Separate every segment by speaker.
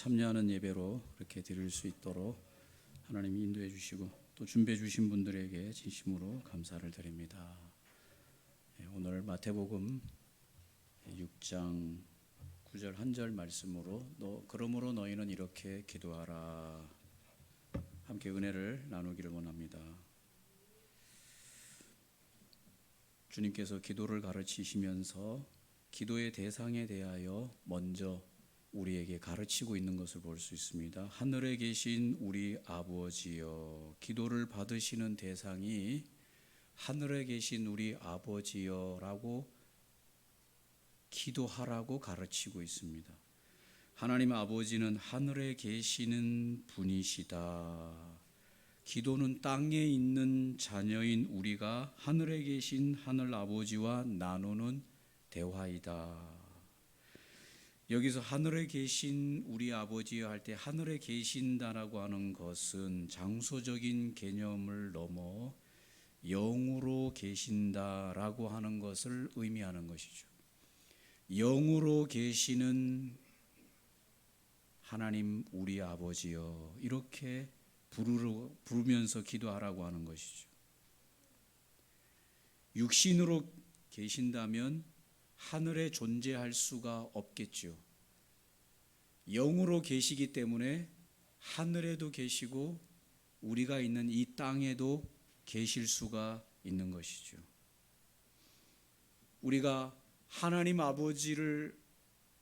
Speaker 1: 참여하는 예배로 그렇게 드릴 수 있도록 하나님이 인도해 주시고 또 준비해 주신 분들에게 진심으로 감사를 드립니다. 오늘 마태복음 6장 9절 한 절 말씀으로 그러므로 너희는 이렇게 기도하라, 함께 은혜를 나누기를 원합니다. 주님께서 기도를 가르치시면서 기도의 대상에 대하여 먼저 우리에게 가르치고 있는 것을 볼 수 있습니다. 하늘에 계신 우리 아버지여, 기도를 받으시는 대상이 하늘에 계신 우리 아버지여라고 기도하라고 가르치고 있습니다. 하나님 아버지는 하늘에 계시는 분이시다. 기도는 땅에 있는 자녀인 우리가 하늘에 계신 하늘 아버지와 나누는 대화이다. 여기서 하늘에 계신 우리 아버지여 할 때 하늘에 계신다라고 하는 것은 장소적인 개념을 넘어 영으로 계신다라고 하는 것을 의미하는 것이죠. 영으로 계시는 하나님 우리 아버지여, 이렇게 부르면서 기도하라고 하는 것이죠. 육신으로 계신다면 하늘에 존재할 수가 없겠죠. 영으로 계시기 때문에 하늘에도 계시고 우리가 있는 이 땅에도 계실 수가 있는 것이죠. 우리가 하나님 아버지를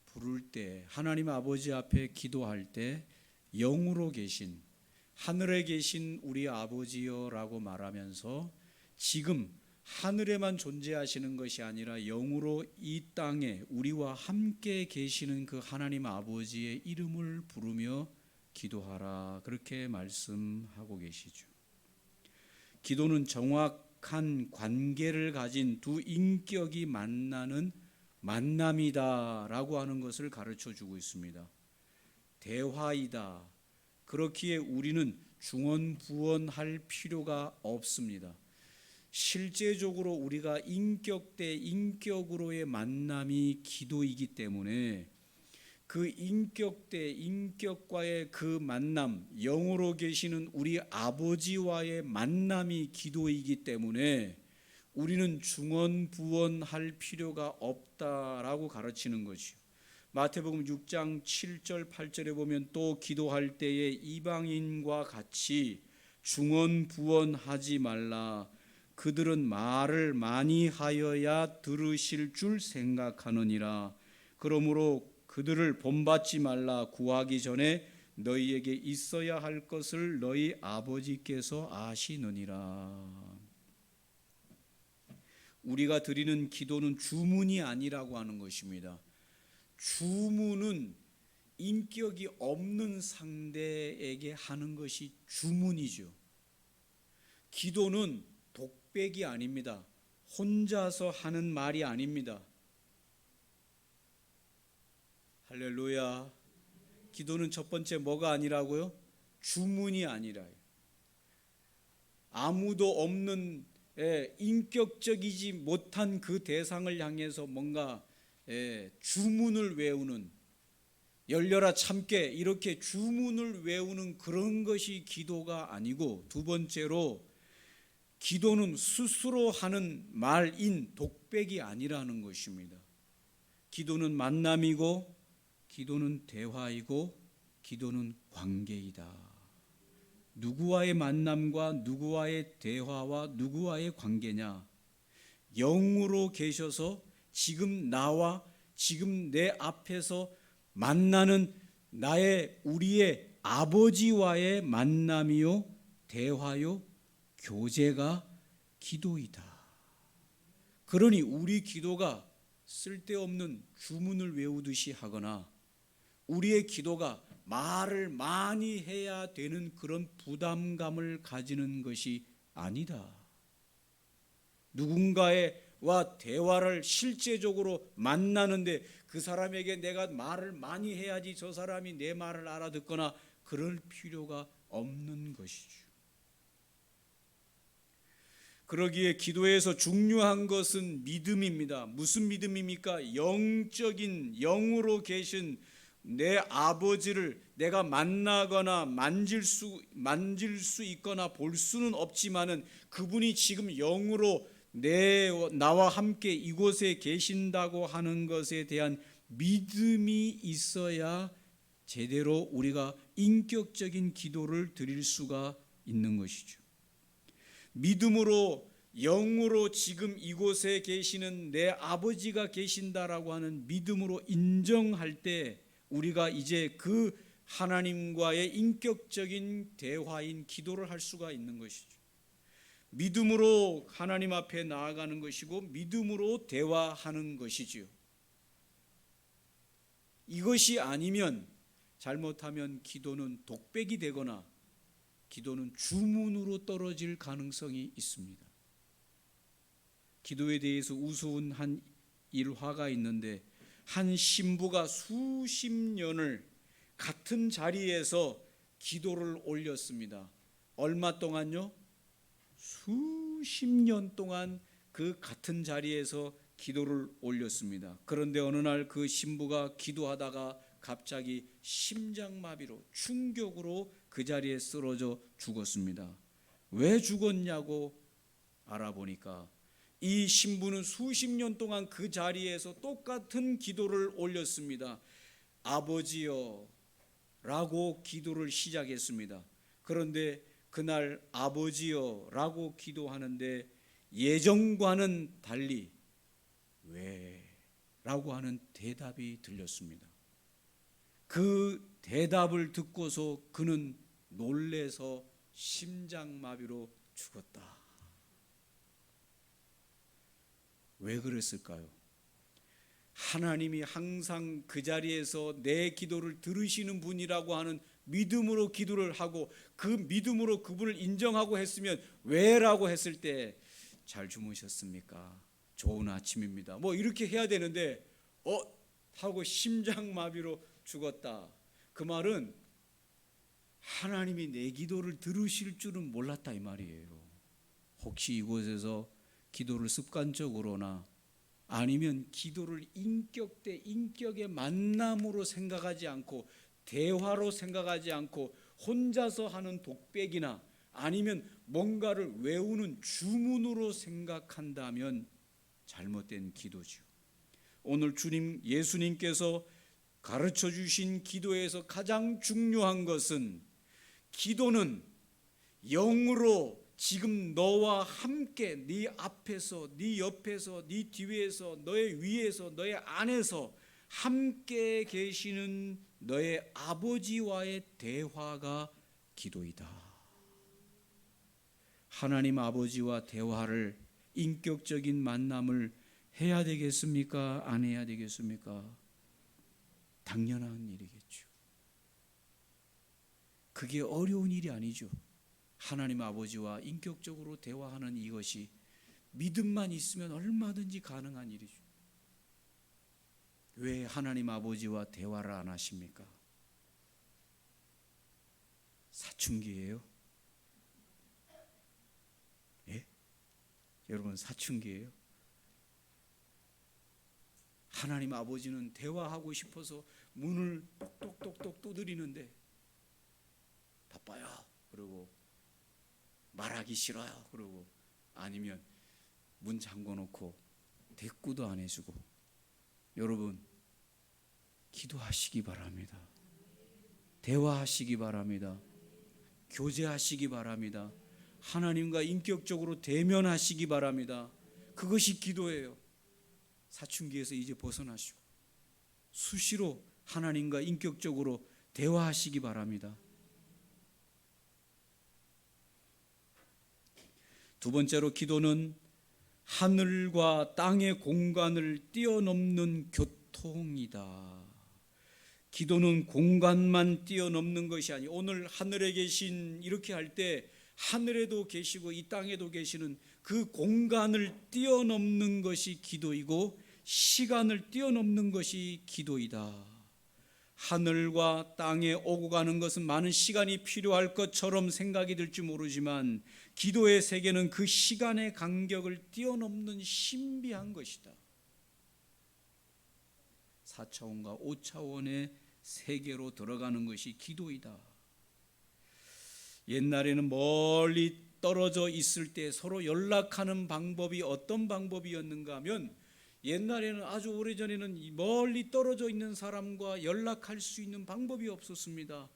Speaker 1: 부를 때, 하나님 아버지 앞에 기도할 때 영으로 계신, 하늘에 계신 우리 아버지여라고 말하면서 지금 하늘에만 존재하시는 것이 아니라 영으로 이 땅에 우리와 함께 계시는 그 하나님 아버지의 이름을 부르며 기도하라, 그렇게 말씀하고 계시죠. 기도는 정확한 관계를 가진 두 인격이 만나는 만남이다라고 하는 것을 가르쳐 주고 있습니다. 대화이다. 그렇기에 우리는 중언부언할 필요가 없습니다. 실제적으로 우리가 인격 대 인격으로의 만남이 기도이기 때문에 그 인격 대 인격과의 그 만남, 영으로 계시는 우리 아버지와의 만남이 기도이기 때문에 우리는 중언부언할 필요가 없다라고 가르치는 것이요. 마태복음 6장 7절 8절에 보면 또 기도할 때에 이방인과 같이 중언부언하지 말라. 그들은 말을 많이 하여야 들으실 줄 생각하느니라. 그러므로 그들을 본받지 말라. 구하기 전에 너희에게 있어야 할 것을 너희 아버지께서 아시느니라. 우리가 드리는 기도는 주문이 아니라고 하는 것입니다. 주문은 인격이 없는 상대에게 하는 것이 주문이죠. 기도는 독백이 아닙니다. 혼자서 하는 말이 아닙니다. 할렐루야. 기도는 첫 번째 뭐가 아니라고요? 주문이 아니라요. 아무도 없는 인격적이지 못한 그 대상을 향해서 뭔가 주문을 외우는, 열려라 참깨, 이렇게 주문을 외우는 그런 것이 기도가 아니고, 두 번째로 기도는 스스로 하는 말인 독백이 아니라는 것입니다. 기도는 만남이고, 기도는 대화이고, 기도는 관계이다. 누구와의 만남과 누구와의 대화와 누구와의 관계냐? 영으로 계셔서 지금 나와 지금 내 앞에서 만나는 우리의 아버지와의 만남이요, 대화요, 교제가 기도이다. 그러니 우리 기도가 쓸데없는 주문을 외우듯이 하거나 우리의 기도가 말을 많이 해야 되는 그런 부담감을 가지는 것이 아니다. 누군가와 대화를 실제적으로 만나는데 그 사람에게 내가 말을 많이 해야지 저 사람이 내 말을 알아듣거나 그럴 필요가 없는 것이죠. 그러기에 기도에서 중요한 것은 믿음입니다. 무슨 믿음입니까? 영적인, 영으로 계신 내 아버지를 내가 만나거나 만질 수 있거나 볼 수는 없지만은 그분이 지금 영으로 나와 함께 이곳에 계신다고 하는 것에 대한 믿음이 있어야 제대로 우리가 인격적인 기도를 드릴 수가 있는 것이죠. 믿음으로 영으로 지금 이곳에 계시는 내 아버지가 계신다라고 하는 믿음으로 인정할 때 우리가 이제 그 하나님과의 인격적인 대화인 기도를 할 수가 있는 것이죠. 믿음으로 하나님 앞에 나아가는 것이고 믿음으로 대화하는 것이지요. 이것이 아니면 잘못하면 기도는 독백이 되거나 기도는 주문으로 떨어질 가능성이 있습니다. 기도에 대해서 우스운 한 일화가 있는데 한 신부가 수십 년을 같은 자리에서 기도를 올렸습니다. 얼마 동안요? 수십 년 동안 그 같은 자리에서 기도를 올렸습니다. 그런데 어느 날 그 신부가 기도하다가 갑자기 심장마비로 충격으로 그 자리에 쓰러져 죽었습니다. 왜 죽었냐고 알아보니까 이 신부는 수십 년 동안 그 자리에서 똑같은 기도를 올렸습니다. 아버지여 라고 기도를 시작했습니다. 그런데 그날 아버지여 라고 기도하는데 예정과는 달리 왜? 라고 하는 대답이 들렸습니다. 그 대답을 듣고서 그는 놀래서 심장마비로 죽었다. 왜 그랬을까요? 하나님이 항상 그 자리에서 내 기도를 들으시는 분이라고 하는 믿음으로 기도를 하고 그 믿음으로 그분을 인정하고 했으면 왜라고 했을 때 잘 주무셨습니까? 좋은 아침입니다. 뭐 이렇게 해야 되는데 하고 심장마비로 죽었다. 그 말은 하나님이 내 기도를 들으실 줄은 몰랐다 이 말이에요. 혹시 이곳에서 기도를 습관적으로나 아니면 기도를 인격 대 인격의 만남으로 생각하지 않고 대화로 생각하지 않고 혼자서 하는 독백이나 아니면 뭔가를 외우는 주문으로 생각한다면 잘못된 기도죠. 오늘 주님 예수님께서 가르쳐 주신 기도에서 가장 중요한 것은 기도는 영으로 지금 너와 함께 네 앞에서 네 옆에서 네 뒤에서 너의 위에서 너의 안에서 함께 계시는 너의 아버지와의 대화가 기도이다. 하나님 아버지와 대화를 인격적인 만남을 해야 되겠습니까? 안 해야 되겠습니까? 당연한 일이겠죠. 그게 어려운 일이 아니죠. 하나님 아버지와 인격적으로 대화하는 이것이 믿음만 있으면 얼마든지 가능한 일이죠. 왜 하나님 아버지와 대화를 안 하십니까? 사춘기예요? 예? 여러분 사춘기예요? 하나님 아버지는 대화하고 싶어서 문을 똑똑똑똑 두드리는데 바빠요. 그리고 말하기 싫어요. 그러고 아니면 문 잠궈놓고 대꾸도 안 해주고. 여러분 기도하시기 바랍니다. 대화하시기 바랍니다. 교제하시기 바랍니다. 하나님과 인격적으로 대면하시기 바랍니다. 그것이 기도예요. 사춘기에서 이제 벗어나시고 수시로 하나님과 인격적으로 대화하시기 바랍니다. 두 번째로 기도는 하늘과 땅의 공간을 뛰어넘는 교통이다. 기도는 공간만 뛰어넘는 것이 아니고 오늘 하늘에 계신 이렇게 할 때 하늘에도 계시고 이 땅에도 계시는 그 공간을 뛰어넘는 것이 기도이고 시간을 뛰어넘는 것이 기도이다. 하늘과 땅에 오고 가는 것은 많은 시간이 필요할 것처럼 생각이 들지 모르지만 기도의 세계는 그 시간의 간격을 뛰어넘는 신비한 것이다. 4차원과 5차원의 세계로 들어가는 것이 기도이다. 옛날에는 멀리 떨어져 있을 때 서로 연락하는 방법이 어떤 방법이었는가 하면, 옛날에는 아주 오래전에는 멀리 떨어져 있는 사람과 연락할 수 있는 방법이 없었습니다.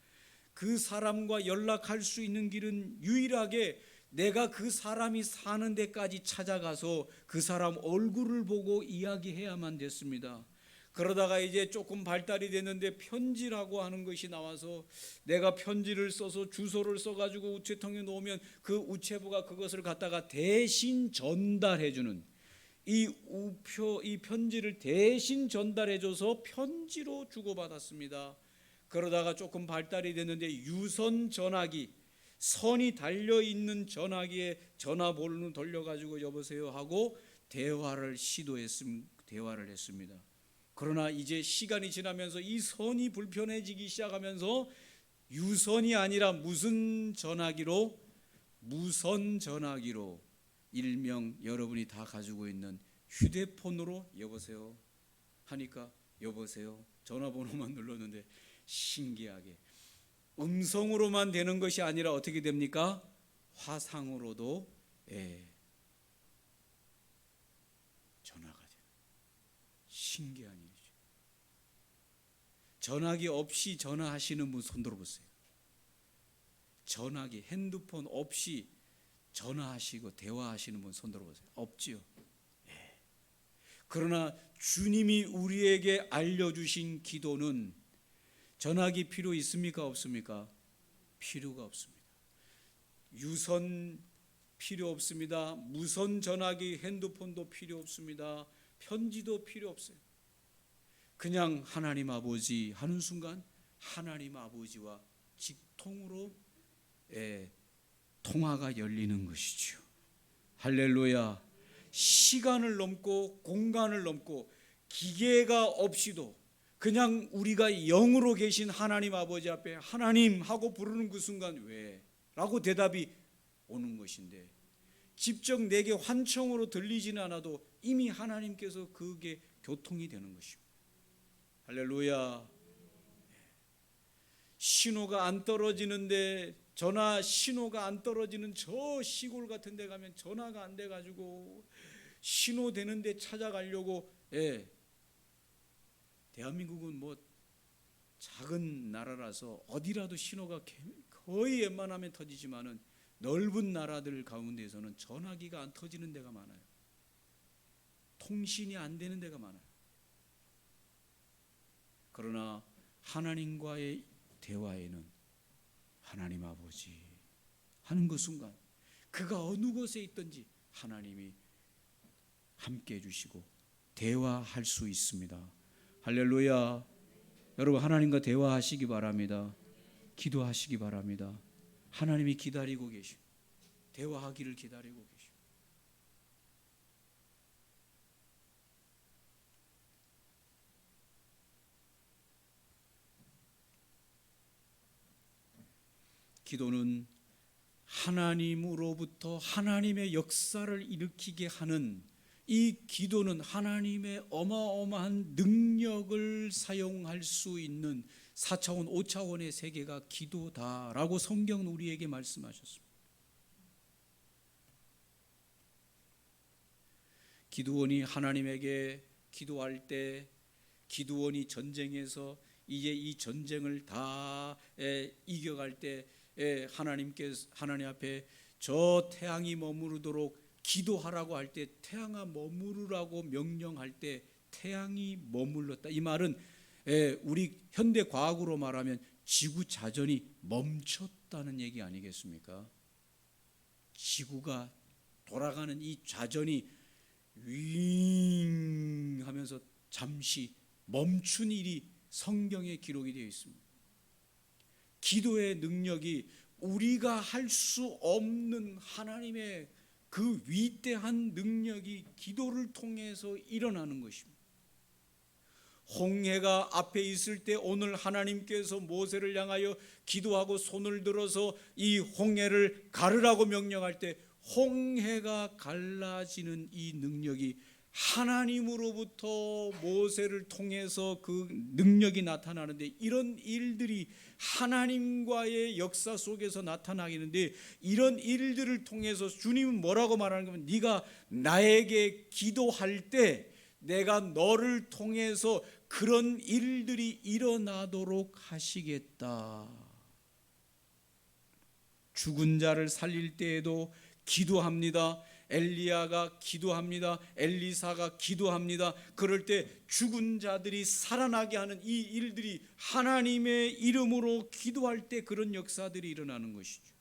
Speaker 1: 그 사람과 연락할 수 있는 길은 유일하게 내가 그 사람이 사는 데까지 찾아가서 그 사람 얼굴을 보고 이야기해야만 됐습니다. 그러다가 이제 조금 발달이 됐는데 편지라고 하는 것이 나와서 내가 편지를 써서 주소를 써가지고 우체통에 놓으면 그 우체부가 그것을 갖다가 대신 전달해주는, 이 편지를 대신 전달해줘서 편지로 주고받았습니다. 그러다가 조금 발달이 됐는데 유선 전화기, 선이 달려있는 전화기에 전화번호를 돌려가지고 여보세요 하고 대화를 했습니다. 그러나 이제 시간이 지나면서 이 선이 불편해지기 시작하면서 유선이 아니라 무선 전화기로 일명 여러분이 다 가지고 있는 휴대폰으로 여보세요 하니까 여보세요 전화번호만 눌렀는데, 신기하게 음성으로만 되는 것이 아니라 어떻게 됩니까? 화상으로도 전화가 돼요. 신기한 일이죠. 전화기 없이 전화하시는 분 손 들어보세요. 전화기, 핸드폰 없이 전화하시고 대화하시는 분 손 들어보세요. 없지요. 그러나 주님이 우리에게 알려주신 기도는 전화기 필요 있습니까? 없습니까? 필요가 없습니다. 유선 필요 없습니다. 무선 전화기, 핸드폰도 필요 없습니다. 편지도 필요 없어요. 그냥 하나님 아버지 하는 순간 하나님 아버지와 직통으로 통화가 열리는 것이죠. 할렐루야. 시간을 넘고 공간을 넘고 기계가 없이도 그냥 우리가 영으로 계신 하나님 아버지 앞에 하나님 하고 부르는 그 순간 왜? 라고 대답이 오는 것인데, 직접 내게 환청으로 들리지는 않아도 이미 하나님께서 그게 교통이 되는 것입니다. 할렐루야. 신호가 안 떨어지는데, 전화 신호가 안 떨어지는 저 시골 같은 데 가면 전화가 안 돼가지고 신호 되는데 찾아가려고, 대한민국은 뭐 작은 나라라서 어디라도 신호가 거의 웬만하면 터지지만은 넓은 나라들 가운데에서는 전화기가 안 터지는 데가 많아요. 통신이 안 되는 데가 많아요. 그러나 하나님과의 대화에는 하나님 아버지 하는 그 순간 그가 어느 곳에 있든지 하나님이 함께 해주시고 대화할 수 있습니다. 할렐루야. 여러분 하나님과 대화하시기 바랍니다. 기도하시기 바랍니다. 하나님이 기다리고 계시고 대화하기를 기다리고 계시고, 기도는 하나님으로부터 하나님의 역사를 일으키게 하는, 이 기도는 하나님의 어마어마한 능력을 사용할 수 있는 4차원 5차원의 세계가 기도다라고 성경은 우리에게 말씀하셨습니다. 기드온이 하나님에게 기도할 때, 기드온이 전쟁에서 이제 이 전쟁을 다 이겨갈 때 하나님 앞에 저 태양이 머무르도록 기도하라고 할 때, 태양아 머무르라고 명령할 때 태양이 머물렀다. 이 말은 우리 현대 과학으로 말하면 지구 자전이 멈췄다는 얘기 아니겠습니까? 지구가 돌아가는 이 자전이 윙 하면서 잠시 멈춘 일이 성경에 기록이 되어 있습니다. 기도의 능력이 우리가 할 수 없는 하나님의 그 위대한 능력이 기도를 통해서 일어나는 것입니다. 홍해가 앞에 있을 때 오늘 하나님께서 모세를 향하여 기도하고 손을 들어서 이 홍해를 가르라고 명령할 때 홍해가 갈라지는 이 능력이 하나님으로부터 모세를 통해서 그 능력이 나타나는데, 이런 일들이 하나님과의 역사 속에서 나타나겠는데, 이런 일들을 통해서 주님은 뭐라고 말하는 거면, 네가 나에게 기도할 때 내가 너를 통해서 그런 일들이 일어나도록 하시겠다. 죽은 자를 살릴 때에도 기도합니다. 엘리야가 기도합니다. 엘리사가 기도합니다. 그럴 때 죽은 자들이 살아나게 하는 이 일들이 하나님의 이름으로 기도할 때 그런 역사들이 일어나는 것이죠.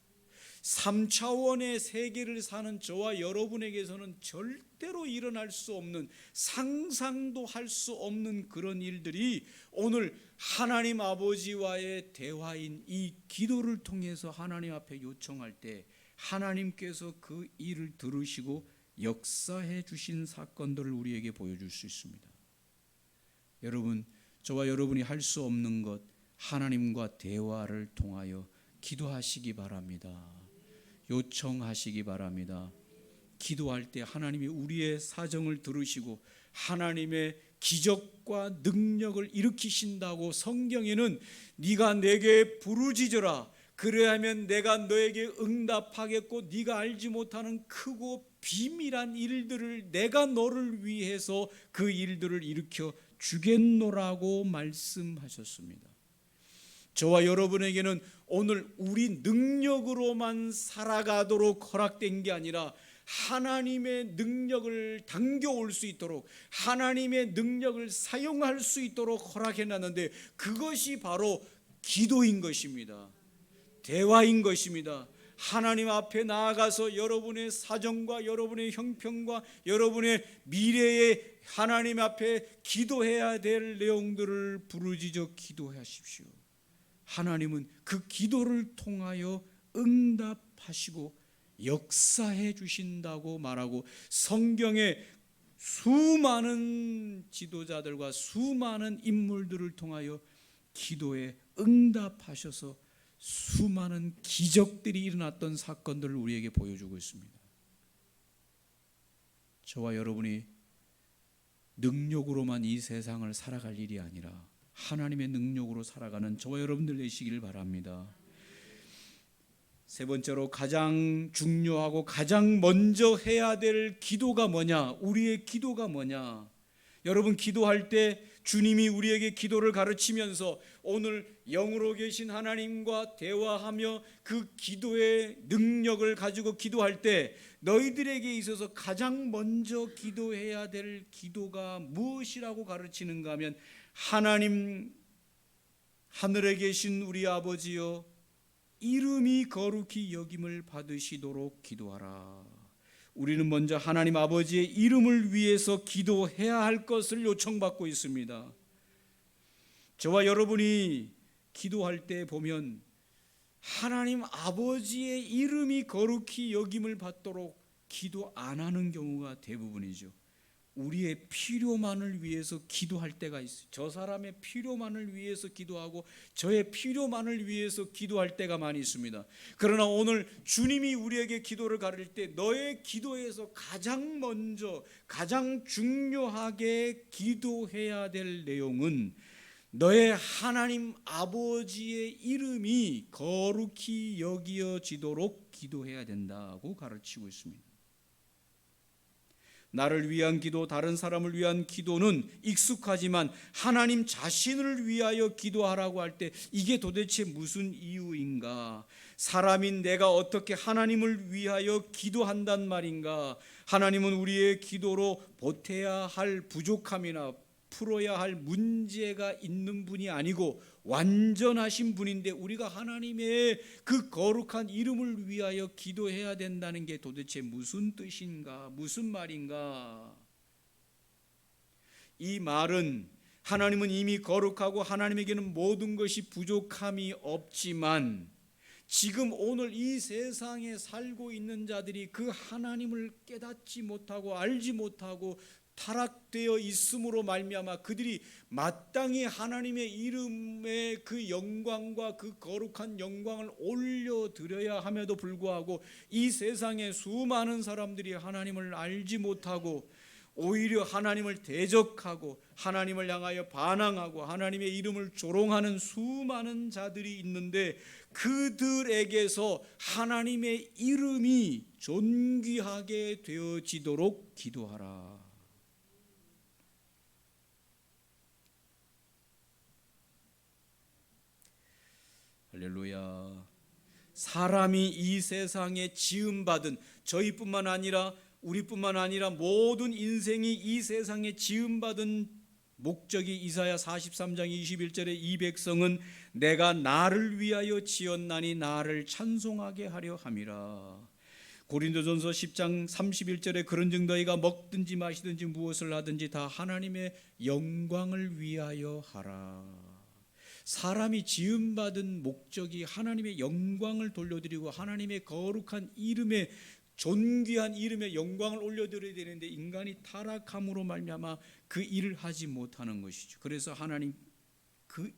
Speaker 1: 3차원의 세계를 사는 저와 여러분에게서는 절대로 일어날 수 없는, 상상도 할 수 없는 그런 일들이 오늘 하나님 아버지와의 대화인 이 기도를 통해서 하나님 앞에 요청할 때 하나님께서 그 일을 들으시고 역사해 주신 사건들을 우리에게 보여줄 수 있습니다. 여러분, 저와 여러분이 할 수 없는 것, 하나님과 대화를 통하여 기도하시기 바랍니다. 요청하시기 바랍니다. 기도할 때 하나님이 우리의 사정을 들으시고 하나님의 기적과 능력을 일으키신다고 성경에는 네가 내게 부르짖으라 그래야면 내가 너에게 응답하겠고 네가 알지 못하는 크고 비밀한 일들을 내가 너를 위해서 그 일들을 일으켜 주겠노라고 말씀하셨습니다. 저와 여러분에게는 오늘 우리 능력으로만 살아가도록 허락된 게 아니라 하나님의 능력을 당겨올 수 있도록, 하나님의 능력을 사용할 수 있도록 허락해놨는데, 그것이 바로 기도인 것입니다. 대화인 것입니다. 하나님 앞에 나아가서 여러분의 사정과 여러분의 형편과 여러분의 미래에 하나님 앞에 기도해야 될 내용들을 부르짖어 기도하십시오. 하나님은 그 기도를 통하여 응답하시고 역사해 주신다고 말하고, 성경에 수많은 지도자들과 수많은 인물들을 통하여 기도에 응답하셔서 수많은 기적들이 일어났던 사건들을 우리에게 보여주고 있습니다. 저와 여러분이 능력으로만 이 세상을 살아갈 일이 아니라 하나님의 능력으로 살아가는 저와 여러분들 되시기를 바랍니다. 세 번째로, 가장 중요하고 가장 먼저 해야 될 기도가 뭐냐? 우리의 기도가 뭐냐? 여러분, 기도할 때 주님이 우리에게 기도를 가르치면서 오늘 영으로 계신 하나님과 대화하며 그 기도의 능력을 가지고 기도할 때 너희들에게 있어서 가장 먼저 기도해야 될 기도가 무엇이라고 가르치는가 하면, 하나님, 하늘에 계신 우리 아버지여, 이름이 거룩히 여김을 받으시도록 기도하라. 우리는 먼저 하나님 아버지의 이름을 위해서 기도해야 할 것을 요청받고 있습니다. 저와 여러분이 기도할 때 보면 하나님 아버지의 이름이 거룩히 여김을 받도록 기도 안 하는 경우가 대부분이죠. 우리의 필요만을 위해서 기도할 때가 있어요. 저 사람의 필요만을 위해서 기도하고 저의 필요만을 위해서 기도할 때가 많이 있습니다. 그러나 오늘 주님이 우리에게 기도를 가르칠 때 너의 기도에서 가장 먼저 가장 중요하게 기도해야 될 내용은 너의 하나님 아버지의 이름이 거룩히 여기어지도록 기도해야 된다고 가르치고 있습니다. 나를 위한 기도, 다른 사람을 위한 기도는 익숙하지만 하나님 자신을 위하여 기도하라고 할 때 이게 도대체 무슨 이유인가? 사람인 내가 어떻게 하나님을 위하여 기도한단 말인가? 하나님은 우리의 기도로 보태야 할 부족함이나 풀어야 할 문제가 있는 분이 아니고 완전하신 분인데, 우리가 하나님의 그 거룩한 이름을 위하여 기도해야 된다는 게 도대체 무슨 뜻인가? 무슨 말인가? 이 말은 하나님은 이미 거룩하고 하나님에게는 모든 것이 부족함이 없지만, 지금 오늘 이 세상에 살고 있는 자들이 그 하나님을 깨닫지 못하고 알지 못하고 타락되어 있음으로 말미암아 그들이 마땅히 하나님의 이름의 그 영광과 그 거룩한 영광을 올려드려야 함에도 불구하고 이 세상에 수많은 사람들이 하나님을 알지 못하고 오히려 하나님을 대적하고 하나님을 향하여 반항하고 하나님의 이름을 조롱하는 수많은 자들이 있는데 그들에게서 하나님의 이름이 존귀하게 되어지도록 기도하라. 할렐루야. 사람이 이 세상에 지음받은, 저희뿐만 아니라 우리뿐만 아니라 모든 인생이 이 세상에 지음받은 목적이 이사야 43장 21절에 이 백성은 내가 나를 위하여 지었나니 나를 찬송하게 하려 함이라. 고린도전서 10장 31절에 그런즉 너희가 먹든지 마시든지 무엇을 하든지 다 하나님의 영광을 위하여 하라. 사람이 지음받은 목적이 하나님의 영광을 돌려드리고 하나님의 거룩한 이름에, 존귀한 이름에 영광을 올려드려야 되는데 인간이 타락함으로 말미암아 그 일을 하지 못하는 것이죠. 그래서 하나님 그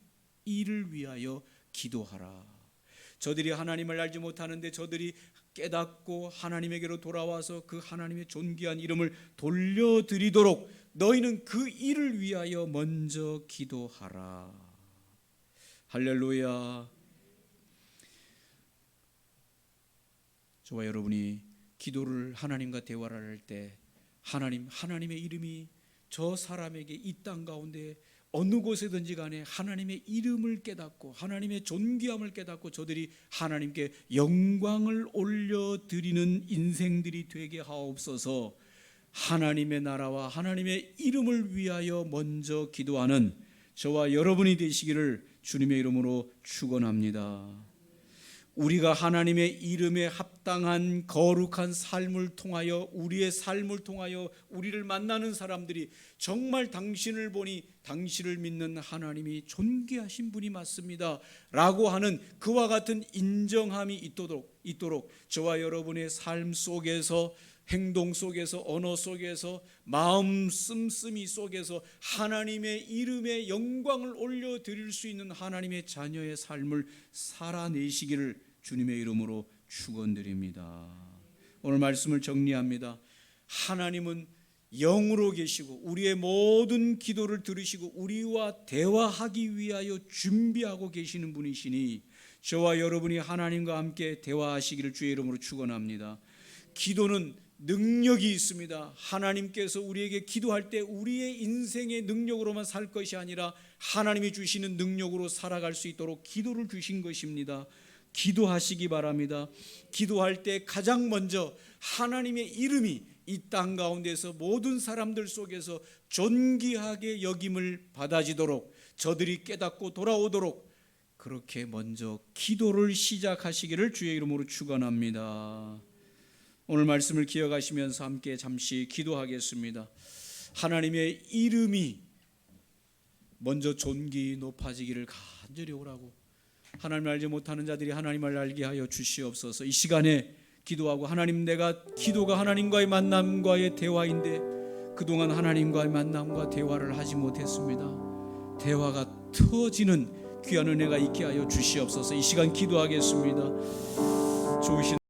Speaker 1: 일을 위하여 기도하라. 저들이 하나님을 알지 못하는데 저들이 깨닫고 하나님에게로 돌아와서 그 하나님의 존귀한 이름을 돌려드리도록 너희는 그 일을 위하여 먼저 기도하라. 할렐루야. 저와 여러분이 기도를 하나님과 대화를 할 때 하나님의 이름이 저 사람에게 이 땅 가운데 어느 곳에든지 간에 하나님의 이름을 깨닫고 하나님의 존귀함을 깨닫고 저들이 하나님께 영광을 올려드리는 인생들이 되게 하옵소서. 하나님의 나라와 하나님의 이름을 위하여 먼저 기도하는 저와 여러분이 되시기를 주님의 이름으로 축원합니다. 우리가 하나님의 이름에 합당한 거룩한 삶을 통하여 우리의 삶을 통하여 우리를 만나는 사람들이 정말 당신을 보니 당신을 믿는 하나님이 존귀하신 분이 맞습니다 라고 하는 그와 같은 인정함이 있도록 저와 여러분의 삶 속에서, 행동 속에서, 언어 속에서, 마음 씀씀이 속에서 하나님의 이름에 영광을 올려드릴 수 있는 하나님의 자녀의 삶을 살아내시기를 주님의 이름으로 축원드립니다. 오늘 말씀을 정리합니다. 하나님은 영으로 계시고 우리의 모든 기도를 들으시고 우리와 대화하기 위하여 준비하고 계시는 분이시니 저와 여러분이 하나님과 함께 대화하시기를 주의 이름으로 축원합니다. 기도는 능력이 있습니다. 하나님께서 우리에게 기도할 때 우리의 인생의 능력으로만 살 것이 아니라 하나님이 주시는 능력으로 살아갈 수 있도록 기도를 주신 것입니다. 기도하시기 바랍니다. 기도할 때 가장 먼저 하나님의 이름이 이 땅 가운데서 모든 사람들 속에서 존귀하게 여김을 받아지도록 저들이 깨닫고 돌아오도록 그렇게 먼저 기도를 시작하시기를 주의 이름으로 축원합니다. 오늘 말씀을 기억하시면서 함께 잠시 기도하겠습니다. 하나님의 이름이 먼저 존귀 높아지기를 간절히 오라고 하나님을 알지 못하는 자들이 하나님을 알게 하여 주시옵소서. 이 시간에 기도하고 하나님, 내가 기도가 하나님과의 만남과의 대화인데 그동안 하나님과의 만남과 대화를 하지 못했습니다. 대화가 터지는 귀한 은혜가 있게 하여 주시옵소서. 이 시간 기도하겠습니다. 좋으신